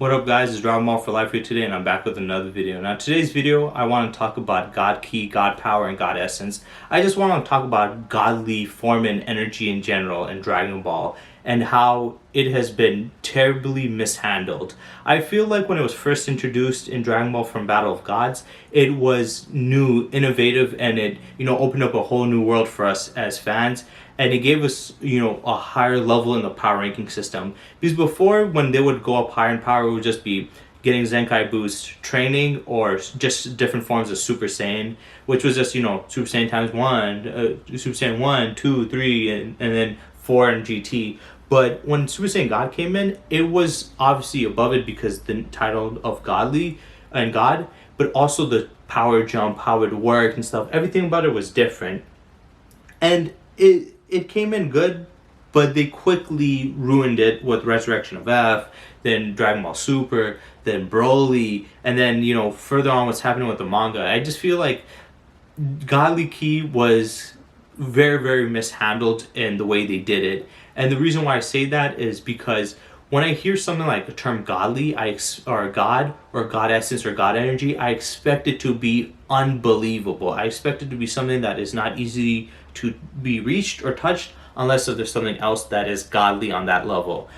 What up guys, it's Dragon Ball for Life here today, and I'm back with another video. Now today's video, I want to talk about God Ki, God Power, and God Essence. I just want to talk about godly form and energy in general in Dragon Ball and how it has been terribly mishandled. I feel like when it was first introduced in Dragon Ball from Battle of Gods, it was new, innovative, and it opened up a whole new world for us as fans. And it gave us, a higher level in the power ranking system. Because before, when they would go up higher in power, it would just be getting Zenkai boost, training, or just different forms of Super Saiyan, which was just, Super Saiyan times 1, Super Saiyan 1, 2, 3, and then 4 and GT. But when Super Saiyan God came in, it was obviously above it because the title of Godly and God, but also the power jump, how it worked and stuff. Everything about it was different. And it came in good, but they quickly ruined it with Resurrection of F, then Dragon Ball Super, then Broly, and then, further on what's happening with the manga. I just feel like Godly Ki was very, very mishandled in the way they did it. And the reason why I say that is because when I hear something like the term godly, or God, or God essence, or God energy, I expect it to be unbelievable. I expect it to be something that is not easy to be reached or touched unless there's something else that is godly on that level.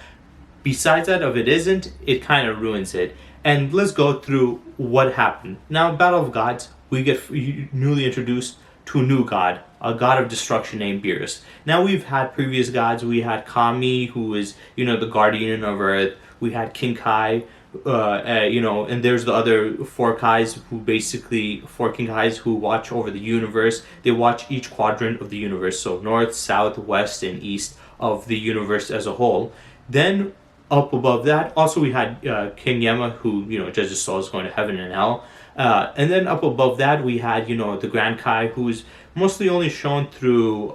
Besides that, if it isn't, it kind of ruins it. And let's go through what happened. Now, Battle of Gods, we get newly introduced to a new god, a god of destruction named Beerus. Now we've had previous gods. We had Kami, who is, the guardian of Earth. We had King Kai, and there's the other four King Kais who watch over the universe. They watch each quadrant of the universe, so north, south, west, and east of the universe as a whole. Then up above that, also we had King Yama, who judges souls going to heaven and hell. And then up above that, we had the Grand Kai, who is mostly only shown through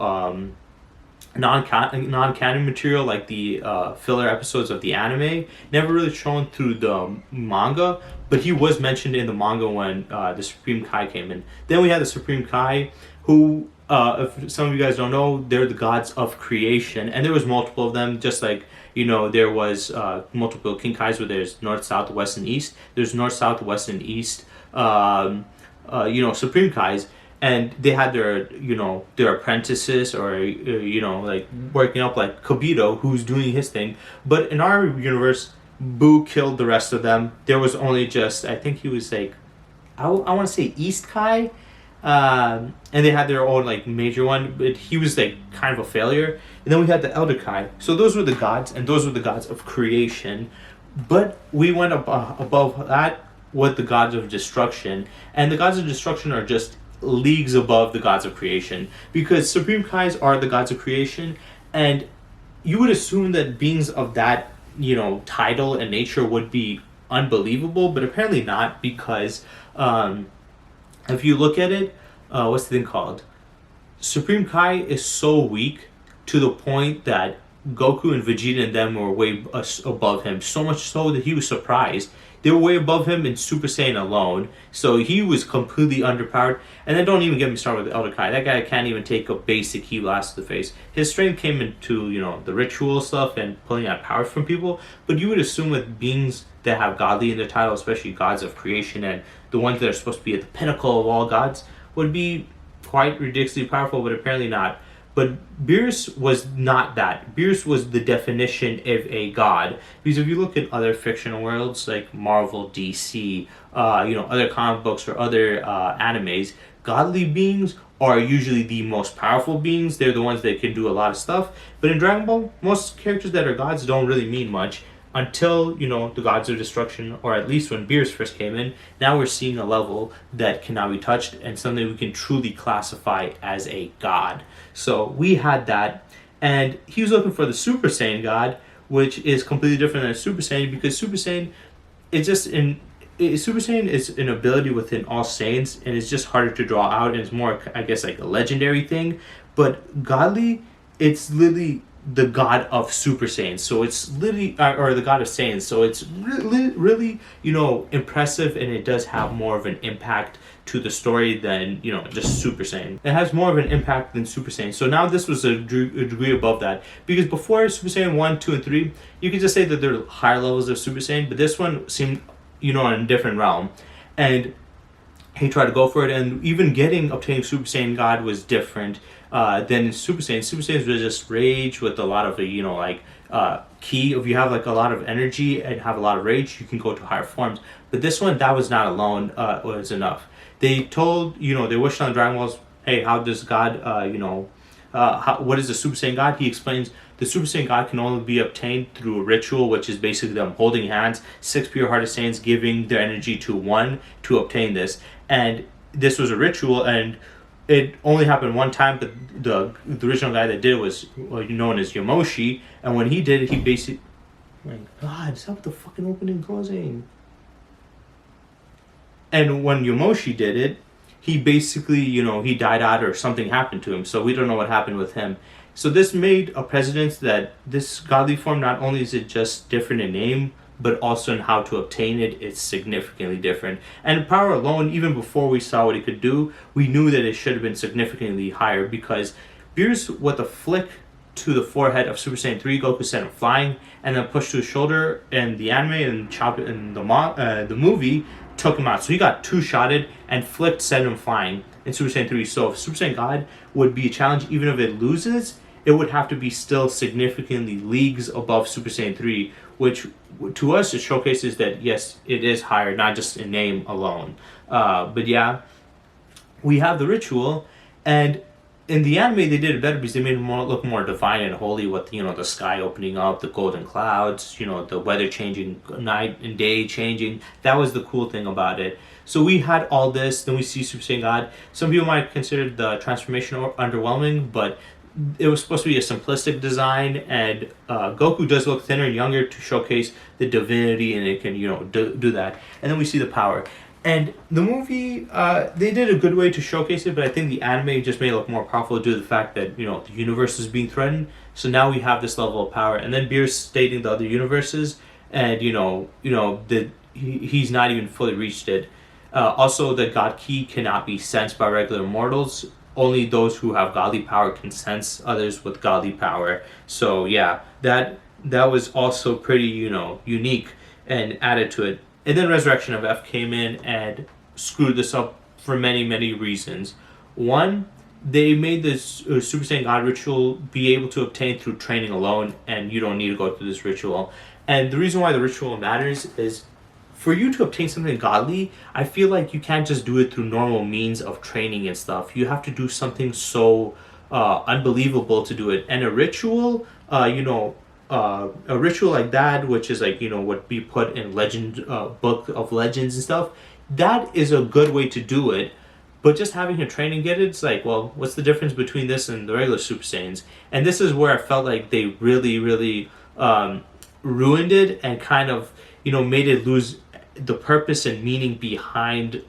non-canon material, like the filler episodes of the anime. Never really shown through the manga, but he was mentioned in the manga when the Supreme Kai came in. Then we had the Supreme Kai, who, if some of you guys don't know, they're the gods of creation, and there was multiple of them, just like there was multiple King Kais, where there's north, south, west, and east. There's north, south, west, and east Supreme Kais, and they had their apprentices, or like working up, like Kobito, who's doing his thing. But in our universe, Boo killed the rest of them. There was only just, I think he was like, I want to say East Kai, and they had their own like major one, but he was like kind of a failure. And then we had the Elder Kai. So those were the gods, and those were the gods of creation. But we went up above that with the gods of destruction, and the gods of destruction are just leagues above the gods of creation, because Supreme Kais are the gods of creation, and you would assume that beings of that title and nature would be unbelievable, but apparently not, because if you look at it, what's the thing called, Supreme Kai is so weak to the point that Goku and Vegeta and them were way above him, so much so that he was surprised. They were way above him in Super Saiyan alone, so he was completely underpowered. And then don't even get me started with Elder Kai. That guy can't even take a basic Ki blast to the face. His strength came into, the ritual stuff and pulling out power from people, but you would assume with beings that have godly in their title, especially gods of creation, and the ones that are supposed to be at the pinnacle of all gods, would be quite ridiculously powerful, but apparently not. But Beerus was not that. Beerus was the definition of a god. Because if you look at other fictional worlds like Marvel, DC, other comic books or other animes, godly beings are usually the most powerful beings. They're the ones that can do a lot of stuff. But in Dragon Ball, most characters that are gods don't really mean much until, the gods of destruction, or at least when Beerus first came in. Now we're seeing a level that cannot be touched and something we can truly classify as a god. So we had that, and he was looking for the Super Saiyan god, which is completely different than Super Saiyan, because Super Saiyan is Super Saiyan is an ability within all Saiyans, and it's just harder to draw out, and it's more, I guess, like a legendary thing. But godly, it's literally the god of Super Saiyans. So it's literally, or the god of Saiyans. So it's really, impressive, and it does have more of an impact to the story than, just Super Saiyan. It has more of an impact than Super Saiyan. So now this was a degree above that. Because before Super Saiyan 1, 2, and 3, you could just say that they're higher levels of Super Saiyan, but this one seemed, in a different realm. And he tried to go for it, and even obtaining Super Saiyan God was different than in Super Saiyan. Super Saiyans was just rage with a lot of ki. If you have like a lot of energy and have a lot of rage, you can go to higher forms. But this one, that was not alone, was enough. They told, they wished on the Dragon Balls, hey, how does God, what is the Super Saiyan God? He explains the Super Saiyan God can only be obtained through a ritual, which is basically them holding hands, 6 pure-hearted Saiyans giving their energy to one to obtain this. And this was a ritual, and it only happened one time, but the original guy that did it was known as Yamoshi, and when he did it, he basically... Oh my God, stop the fucking opening and closing. And when Yamoshi did it, he basically, he died out or something happened to him. So we don't know what happened with him. So this made a precedent that this godly form, not only is it just different in name, but also in how to obtain it, it's significantly different. And power alone, even before we saw what it could do, we knew that it should have been significantly higher, because Beerus, with a flick to the forehead of Super Saiyan 3, Goku sent him flying, and then pushed to his shoulder in the anime and chopped it in the movie, took him out. So he got two-shotted and flicked, sent him flying in Super Saiyan 3. So if Super Saiyan God would be a challenge, even if it loses, it would have to be still significantly leagues above Super Saiyan 3, which to us it showcases that yes, it is higher, not just in name alone. But yeah, we have the ritual, and in the anime they did it better because they made it look more divine and holy, with the sky opening up, the golden clouds, the weather changing, night and day changing. That was the cool thing about it. So we had all this, then we see Super Saiyan God. Some people might consider the transformation underwhelming, but it was supposed to be a simplistic design, and Goku does look thinner and younger to showcase the divinity, and it can do that. And then we see the power. And the movie, they did a good way to showcase it, but I think the anime just made it look more powerful due to the fact that, the universe is being threatened. So now we have this level of power. And then Beerus stating the other universes, and, he's not even fully reached it. Also, the God Ki cannot be sensed by regular mortals. Only those who have godly power can sense others with godly power. So, yeah, that was also pretty, unique and added to it. And then Resurrection of F came in and screwed this up for many, many reasons. One, they made this Super Saiyan God ritual be able to obtain through training alone, and you don't need to go through this ritual. And the reason why the ritual matters is, for you to obtain something godly, I feel like you can't just do it through normal means of training and stuff. You have to do something so unbelievable to do it. And a ritual, a ritual like that, which is would be put in book of legends and stuff, that is a good way to do it. But just having to train and get it, it's like, well, what's the difference between this and the regular Super Saiyans? And this is where I felt like they really, really ruined it, and kind of, made it lose the purpose and meaning behind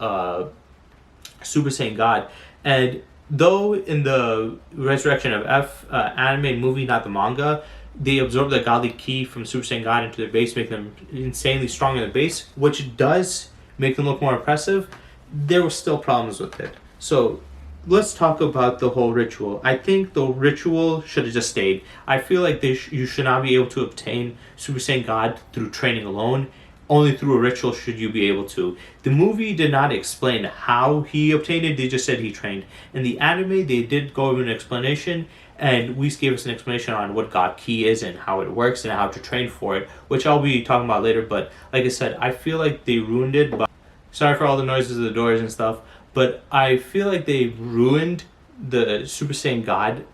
Super Saiyan God. And though in the Resurrection of F anime movie, not the manga, they absorb the godly ki from Super Saiyan God into their base, make them insanely strong in the base, which does make them look more impressive. There were still problems with it. So let's talk about the whole ritual. I think the ritual should have just stayed. I feel like you should not be able to obtain Super Saiyan God through training alone. Only through a ritual should you be able to. The movie did not explain how he obtained it. They just said he trained. In the anime, they did go over an explanation, and Whis gave us an explanation on what God Ki is and how it works and how to train for it, which I'll be talking about later. But like I said, I feel like they ruined it. Sorry for all the noises of the doors and stuff, but I feel like they ruined the Super Saiyan God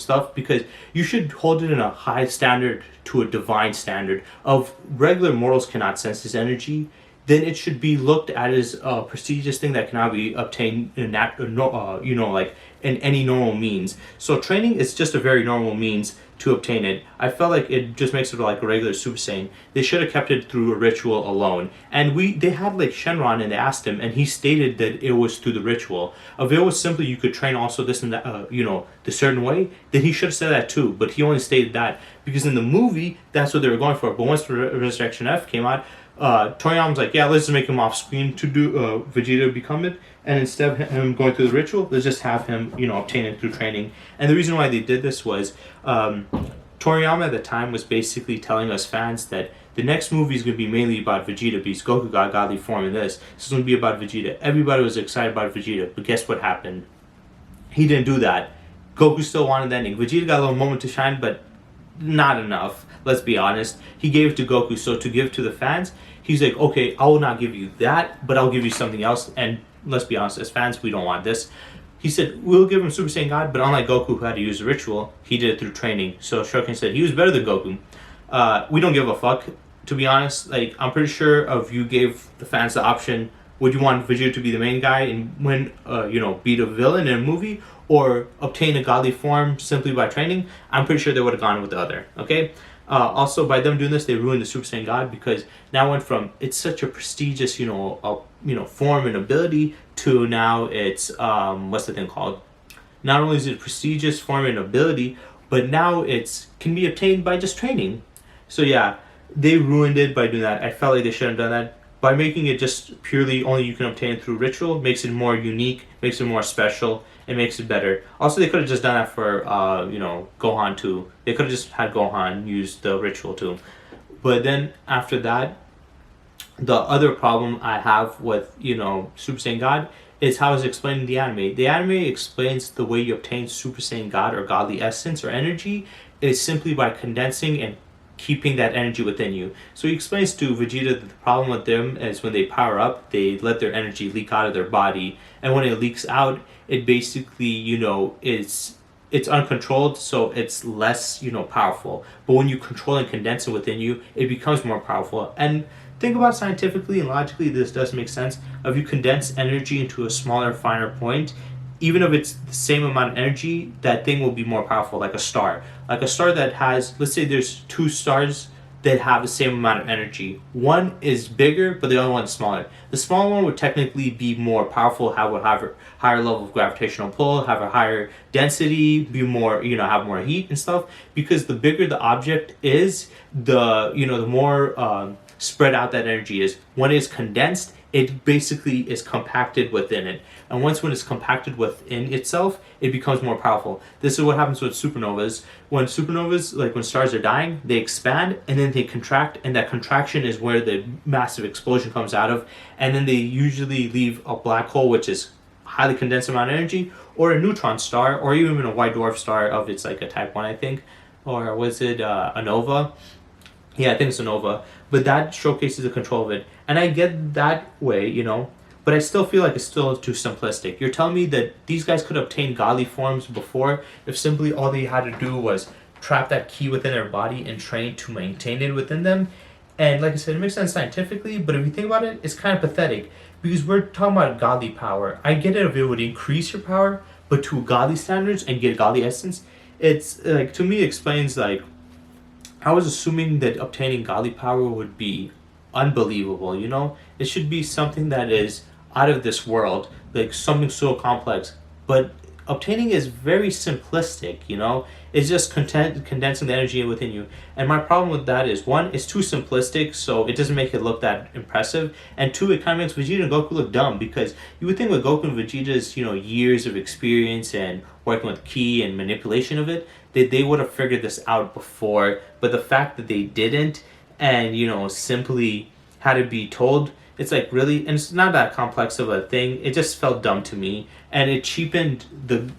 stuff, because you should hold it in a high standard to a divine standard. Of regular mortals cannot sense his energy. then it should be looked at as a prestigious thing that cannot be obtained in like in any normal means. So training is just a very normal means to obtain it. I felt like it just makes it like a regular Super Saiyan. They should have kept it through a ritual alone. And they had like Shenron, and they asked him, and he stated that it was through the ritual. If it was simply you could train also this and that, the certain way, then he should have said that too. But he only stated that because in the movie that's what they were going for. But once Resurrection F came out, Toriyama's like, yeah, let's just make him off screen to do Vegeta become it, and instead of him going through the ritual, let's just have him obtain it through training. And the reason why they did this was Toriyama at the time was basically telling us fans that the next movie is going to be mainly about Vegeta because Goku got godly form in this. This is going to be about Vegeta. Everybody was excited about Vegeta, but guess what happened? He didn't do that. Goku still wanted the ending. Vegeta got a little moment to shine, but not enough. Let's be honest. He gave it to Goku, so to give to the fans, he's like, okay, I will not give you that, but I'll give you something else. And let's be honest, as fans, we don't want this. He said, we'll give him Super Saiyan God, but unlike Goku, who had to use the ritual, he did it through training. So Shokin said he was better than Goku. We don't give a fuck, to be honest. Like, I'm pretty sure if you gave the fans the option, would you want Vegeta to be the main guy and win, beat a villain in a movie, or obtain a godly form simply by training? I'm pretty sure they would have gone with the other, okay? Also, by them doing this, they ruined the Super Saiyan God, because now went from it's such a prestigious, form and ability to now it's what's the thing called? Not only is it a prestigious form and ability, but now it's can be obtained by just training. So yeah, they ruined it by doing that. I felt like they shouldn't have done that. By making it just purely only you can obtain it through ritual, makes it more unique, makes it more special, it makes it better. Also, they could have just done that for Gohan too. They could have just had Gohan use the ritual too. But then after that, the other problem I have with Super Saiyan God is how it's explained in the anime. The anime explains the way you obtain Super Saiyan God or godly essence or energy is simply by condensing and keeping that energy within you. So he explains to Vegeta that the problem with them is when they power up, they let their energy leak out of their body, and when it leaks out, it basically it's uncontrolled, so it's less powerful. But when you control and condense it within you, it becomes more powerful. And think about scientifically and logically, this does make sense. If you condense energy into a smaller, finer point, even if it's the same amount of energy, that thing will be more powerful, like a star. Like a star that has, let's say there's two stars that have the same amount of energy. One is bigger, but the other one is smaller. The smaller one would technically be more powerful, have a higher level of gravitational pull, have a higher density, be more, have more heat and stuff. Because the bigger the object is, the more spread out that energy is. When it's condensed, it basically is compacted within it. And when it's compacted within itself, it becomes more powerful. This is what happens with supernovas. When supernovas, like when stars are dying, they expand and then they contract, and that contraction is where the massive explosion comes out of. And then they usually leave a black hole, which is highly condensed amount of energy, or a neutron star, or even a white dwarf star of it's like a type 1, I think. Or was it a nova? Yeah, I think it's a nova. But that showcases the control of it. And I get that way, but I still feel like it's still too simplistic. You're telling me that these guys could obtain godly forms before if simply all they had to do was trap that key within their body and train to maintain it within them. And like I said, it makes sense scientifically, but if you think about it, it's kind of pathetic because we're talking about godly power. I get it if it would increase your power, but to godly standards and get godly essence, it's like, to me, it explains like, I was assuming that obtaining godly power would be unbelievable, It should be something that is out of this world, like something so complex. But obtaining is very simplistic, It's just condensing the energy within you. And my problem with that is, one, it's too simplistic, so it doesn't make it look that impressive. And two, it kind of makes Vegeta and Goku look dumb, because you would think with Goku and Vegeta's, years of experience and working with ki and manipulation of it, that they would have figured this out before. But the fact that they didn't, and simply had to be told, it's like, really? And it's not that complex of a thing. It just felt dumb to me, and it cheapened the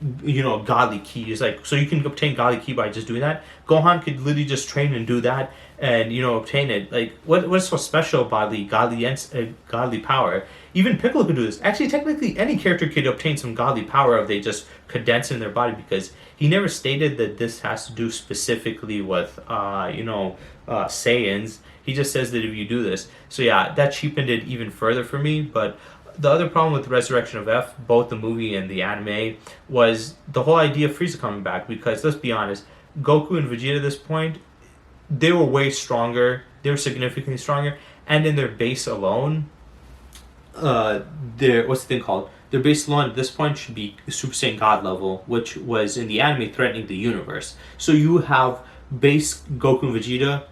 godly ki. It's like, so you can obtain godly ki by just doing that. Gohan could literally just train and do that and obtain it. Like, what's so special about the godly power? Even Piccolo could do this. Actually, technically any character could obtain some godly power if they just condense it in their body, because he never stated that this has to do specifically with Saiyans. He just says that if you do this. So yeah, that cheapened it even further for me. But the other problem with Resurrection of F, both the movie and the anime, was the whole idea of Frieza coming back. Because let's be honest, Goku and Vegeta at this point, they were way stronger. They were significantly stronger. And in their base alone, their, what's the thing called? Their base alone at this point should be Super Saiyan God level, which was in the anime threatening the universe. So you have base Goku and Vegeta,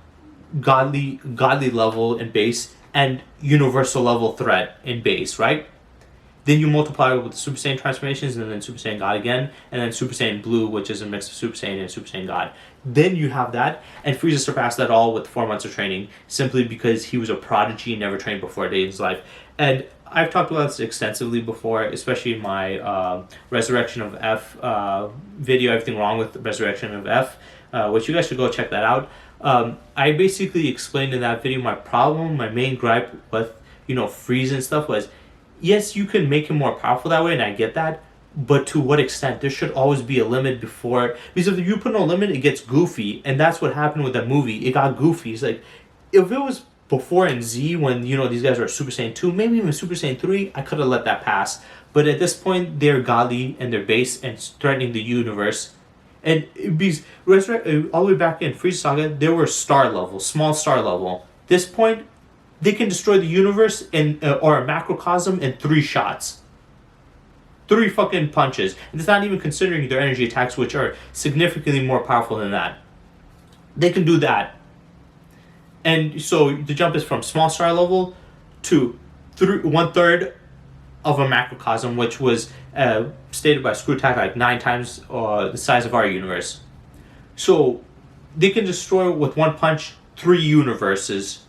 godly level in base, and universal level threat in base, right? Then you multiply it with the Super Saiyan transformations, and then Super Saiyan God again, and then Super Saiyan Blue, which is a mix of Super Saiyan and Super Saiyan God. Then you have that, and Frieza surpassed that all with 4 months of training, simply because he was a prodigy and never trained before a day in his life. And I've talked about this extensively before, especially in my Resurrection of F video, Everything Wrong with Resurrection of F, which you guys should go check that out. I basically explained in that video my main gripe with, Frieza and stuff was, yes, you can make him more powerful that way, and I get that, but to what extent? There should always be a limit before, because if you put no limit, it gets goofy, and that's what happened with that movie. It got goofy. It's like, if it was before in Z, when, these guys were Super Saiyan 2, maybe even Super Saiyan 3, I could have let that pass. But at this point, they're godly, and they're base, and threatening the universe. And because all the way back in Frieza Saga, they were star level, small star level. This point, they can destroy the universe or a macrocosm in 3 shots. 3 fucking punches. And it's not even considering their energy attacks, which are significantly more powerful than that. They can do that. And so the jump is from small star level to 1/3 of a macrocosm, which was stated by Screw Attack like 9 times the size of our universe. So they can destroy with 1 punch 3 universes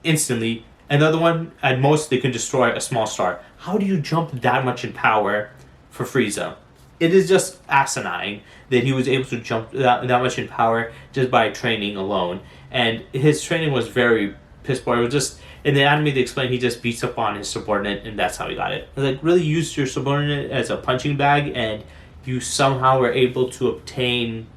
instantly, and the other one, at most, they can destroy a small star. How do you jump that much in power for Frieza? It is just asinine that he was able to jump that much in power just by training alone. And his training was very piss poor. It was just, in the anime they explained he just beats up on his subordinate, and that's how he got it. Like, really used your subordinate as a punching bag, and you somehow were able to obtain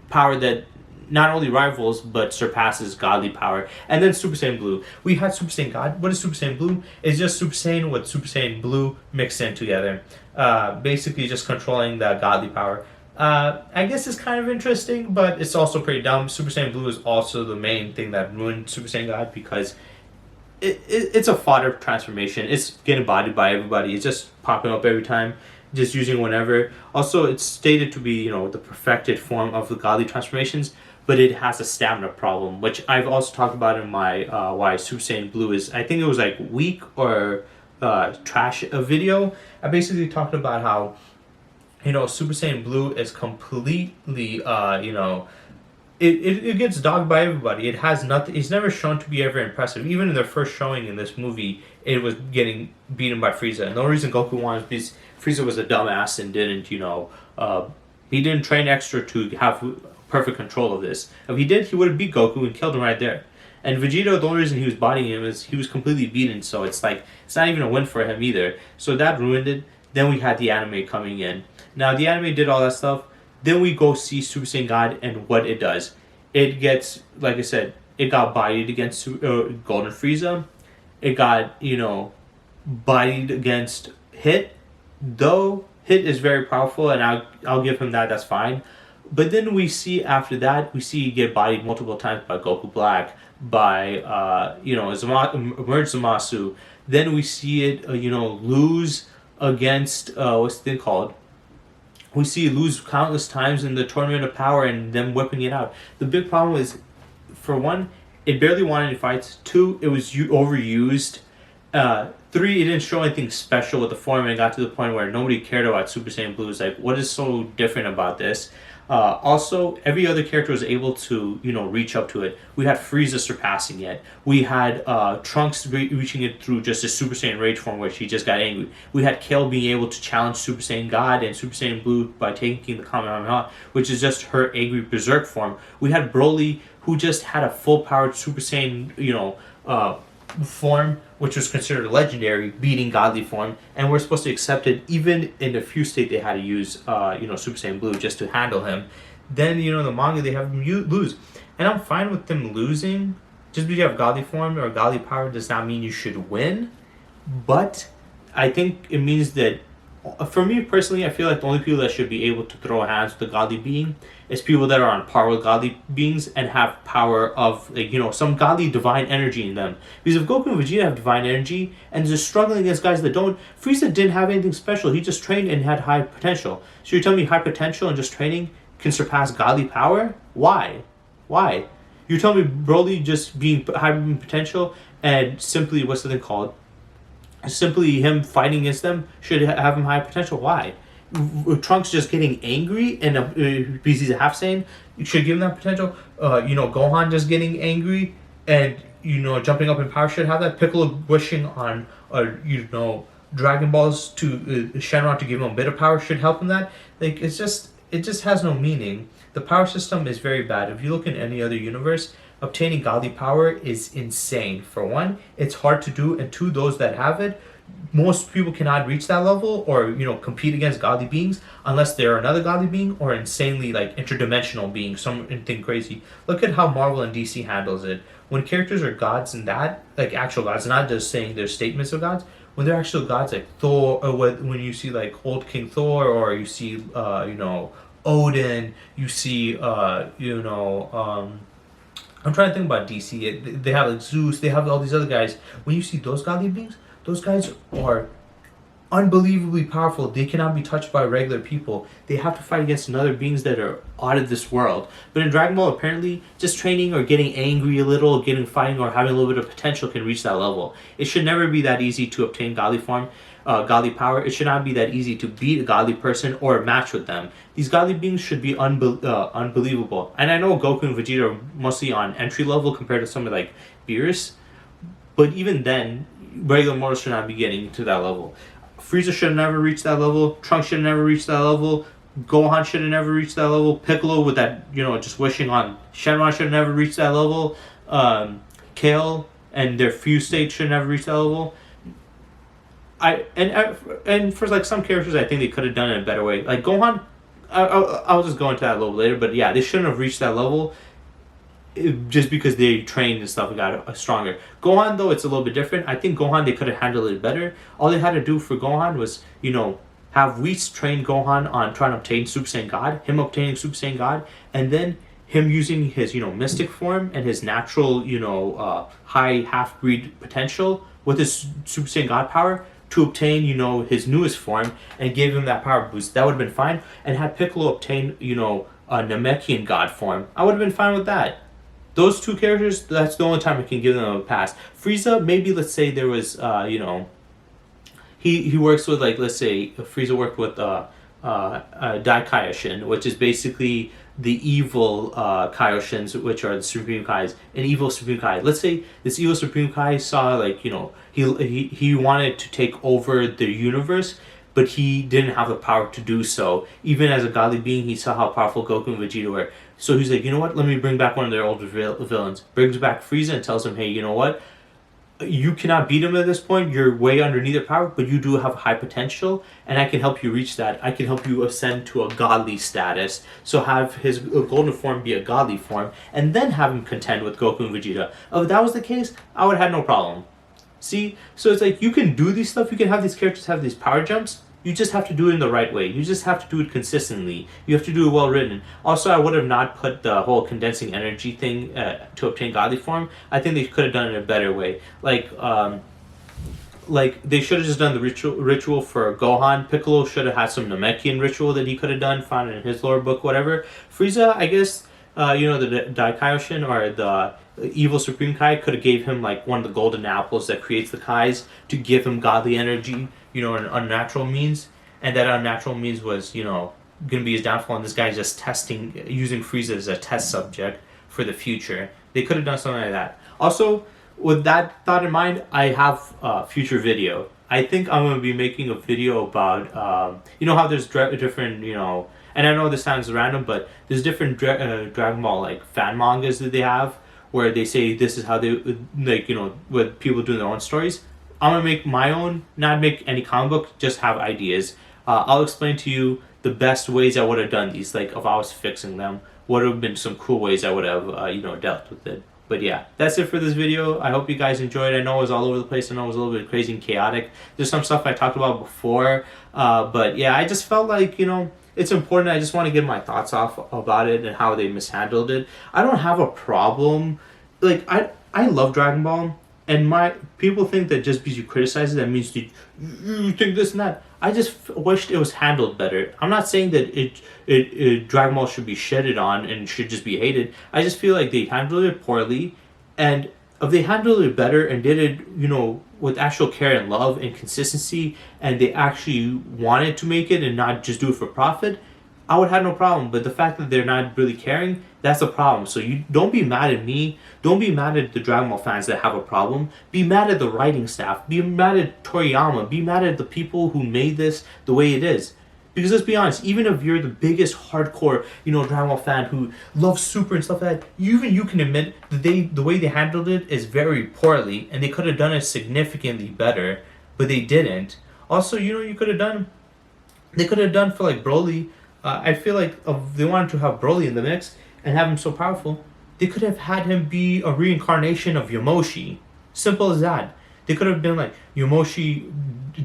power that not only rivals but surpasses godly power. And then Super Saiyan Blue. We had Super Saiyan God. What is Super Saiyan Blue? It's just Super Saiyan with Super Saiyan Blue mixed in together. Basically just controlling that godly power. I guess it's kind of interesting, but it's also pretty dumb. Super Saiyan Blue is also the main thing that ruined Super Saiyan God, because it's a fodder transformation. It's getting bodied by everybody. It's just popping up every time, just using whenever. Also, it's stated to be, the perfected form of the godly transformations, but it has a stamina problem, which I've also talked about in my why Super Saiyan Blue is, I think it was like weak or trash a video. I basically talked about how, Super Saiyan Blue is completely, it gets dogged by everybody. It has nothing. It's never shown to be ever impressive. Even in their first showing in this movie, it was getting beaten by Frieza. And the only reason Goku won is because Frieza was a dumbass and didn't, he didn't train extra to have perfect control of this. If he did, he would have beat Goku and killed him right there. And Vegeta, the only reason he was bodying him is he was completely beaten. So it's like, it's not even a win for him either. So that ruined it. Then we had the anime coming in. Now, the anime did all that stuff. Then we go see Super Saiyan God and what it does. It gets, like I said, it got bodied against Golden Frieza. It got, bodied against Hit. Though Hit is very powerful, and I'll give him that, that's fine. But then we see after that, it get bodied multiple times by Goku Black, by, Emerge Zamasu. Then we see it, lose against, what's the thing called? We see it lose countless times in the Tournament of Power and them whipping it out. The big problem is, for one, it barely won any fights. 2, it was overused. 3, it didn't show anything special with the form, and it got to the point where nobody cared about Super Saiyan Blue. It's like, what is so different about this? Also, every other character was able to, reach up to it. We had Frieza surpassing it. We had Trunks reaching it through just a Super Saiyan Rage form where she just got angry. We had Kale being able to challenge Super Saiyan God and Super Saiyan Blue by taking the Kamehameha, which is just her angry Berserk form. We had Broly, who just had a full-powered Super Saiyan, form, which was considered legendary, beating godly form, and we're supposed to accept it even in the few state they had to use Super Saiyan Blue just to handle him. Then the manga, they have him lose, and I'm fine with them losing, just because you have godly form or godly power does not mean you should win. But I think it means that, for me personally, I feel like the only people that should be able to throw hands with a godly being is people that are on par with godly beings and have power of, like, some godly divine energy in them. Because if Goku and Vegeta have divine energy and they're struggling against guys that don't, Frieza didn't have anything special. He just trained and had high potential. So you're telling me high potential and just training can surpass godly power? Why? Why? You're telling me Broly just being high potential and simply, what's the thing called? Simply him fighting against them should have him high potential. Why? Trunks just getting angry and because he's a half Saiyan, you should give him that potential. Gohan just getting angry and jumping up in power should have that. Piccolo wishing on Dragon Balls to Shenron to give him a bit of power should help him that. Like, it just has no meaning. The power system is very bad. If you look in any other universe, obtaining godly power is insane. For one, it's hard to do, and two, those that have it, most people cannot reach that level or compete against godly beings unless they're another godly being or insanely like interdimensional being, something crazy. Look at how Marvel and DC handles it. When characters are gods and that, like actual gods, not just saying they're statements of gods, when they're actual gods like Thor, or when you see like old King Thor, or you see Odin, you see I'm trying to think about DC. They have like Zeus, they have all these other guys. When you see those godly beings, those guys are unbelievably powerful. They cannot be touched by regular people. They have to fight against other beings that are out of this world. But in Dragon Ball, apparently, just training or getting angry a little, fighting or having a little bit of potential can reach that level. It should never be that easy to obtain godly form, godly power. It should not be that easy to beat a godly person or match with them. These godly beings should be unbelievable. And I know Goku and Vegeta are mostly on entry level compared to some of like Beerus, but even then, regular mortals should not be getting to that level. Frieza should have never reached that level. Trunks should have never reached that level. Gohan should have never reached that level. Piccolo with that, just wishing on Shenron should have never reached that level. Kale and their fuse state should have never reached that level. And for like some characters, I think they could have done it in a better way. Like Gohan, I'll just go into that a little later. But yeah, they shouldn't have reached that level just because they trained and stuff and got stronger. Gohan, though, it's a little bit different. I think Gohan, they could have handled it better. All they had to do for Gohan was, have Whis train Gohan on trying to obtain Super Saiyan God, him obtaining Super Saiyan God, and then him using his, mystic form and his natural, high half-breed potential with his Super Saiyan God power to obtain, his newest form and give him that power boost. That would have been fine. And had Piccolo obtain, a Namekian God form, I would have been fine with that. Those two characters, that's the only time I can give them a pass. Frieza, maybe let's say there was, he works with, like, let's say Frieza worked with Daikaioshin, which is basically the evil Kaioshins, which are the Supreme Kais, an evil Supreme Kai. Let's say this evil Supreme Kai saw, like, he wanted to take over the universe, but he didn't have the power to do so. Even as a godly being, he saw how powerful Goku and Vegeta were. So he's like, you know what? Let me bring back one of their older villains. Brings back Frieza and tells him, hey, you know what? You cannot beat him at this point. You're way underneath their power, but you do have high potential, and I can help you reach that. I can help you ascend to a godly status. So have his golden form be a godly form, and then have him contend with Goku and Vegeta. If that was the case, I would have had no problem. See? So it's like, you can do these stuff. You can have these characters have these power jumps. You just have to do it in the right way. You just have to do it consistently. You have to do it well written. Also, I would have not put the whole condensing energy thing to obtain godly form. I think they could have done it in a better way. Like they should have just done the ritual for Gohan. Piccolo should have had some Namekian ritual that he could have done, found in his lore book, whatever. Frieza, I guess, the Daikaioshin or the evil Supreme Kai could have gave him like one of the golden apples that creates the Kais to give him godly energy, an unnatural means. And that unnatural means was, going to be his downfall. And this guy's just using Frieza as a test subject for the future. They could have done something like that. Also, with that thought in mind, I have a future video. I think I'm going to be making a video about, how there's different, and I know this sounds random, but there's different Dragon Ball like fan mangas that they have where they say this is how they, with people doing their own stories. I'm going to make my own, not make any comic book, just have ideas. I'll explain to you the best ways I would have done these, like if I was fixing them, what would have been some cool ways I would have, dealt with it. But But yeah, that's it for this video. I hope you guys enjoyed. I know it was all over the place. I know it was a little bit crazy and chaotic. There's some stuff I talked about before. But yeah, I just felt like, it's important. I just want to get my thoughts off about it and how they mishandled it. I don't have a problem. Like, I love Dragon Ball. And my people think that just because you criticize it, that means you think this and that. I just wished it was handled better. I'm not saying that it Dragon Ball should be shedded on and should just be hated. I just feel like they handled it poorly, and if they handled it better and did it, with actual care and love and consistency, and they actually wanted to make it and not just do it for profit, I would have no problem. But the fact that they're not really caring, that's a problem. So you don't be mad at me. Don't be mad at the Dragon Ball fans that have a problem. Be mad at the writing staff. Be mad at Toriyama. Be mad at the people who made this the way it is. Because let's be honest, even if you're the biggest hardcore, Dragon Ball fan who loves Super and stuff like that, even you can admit that the way they handled it is very poorly, and they could have done it significantly better, but they didn't. Also, they could have done for like Broly. I feel like if they wanted to have Broly in the mix and have him so powerful, they could have had him be a reincarnation of Yamoshi. Simple as that. They could have been like, Yamoshi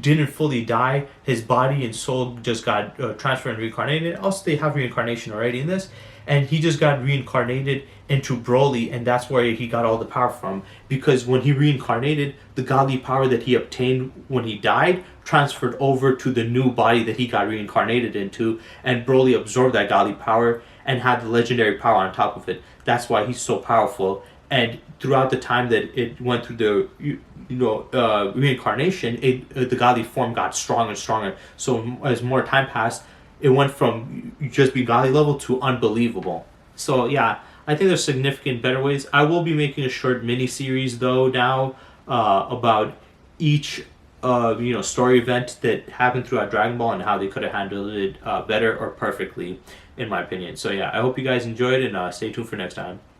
didn't fully die, his body and soul just got transferred and reincarnated. Also, they have reincarnation already in this, and he just got reincarnated into Broly, and that's where he got all the power from. Because when he reincarnated, the godly power that he obtained when he died transferred over to the new body that he got reincarnated into, and Broly absorbed that godly power and had the legendary power on top of it. That's why he's so powerful. And throughout the time that it went through the reincarnation, the godly form got stronger and stronger. So as more time passed, it went from just being godly level to unbelievable. So yeah, I think there's significant better ways. I will be making a short mini series though now about each story event that happened throughout Dragon Ball and how they could have handled it better or perfectly, in my opinion. So yeah, I hope you guys enjoyed, and stay tuned for next time.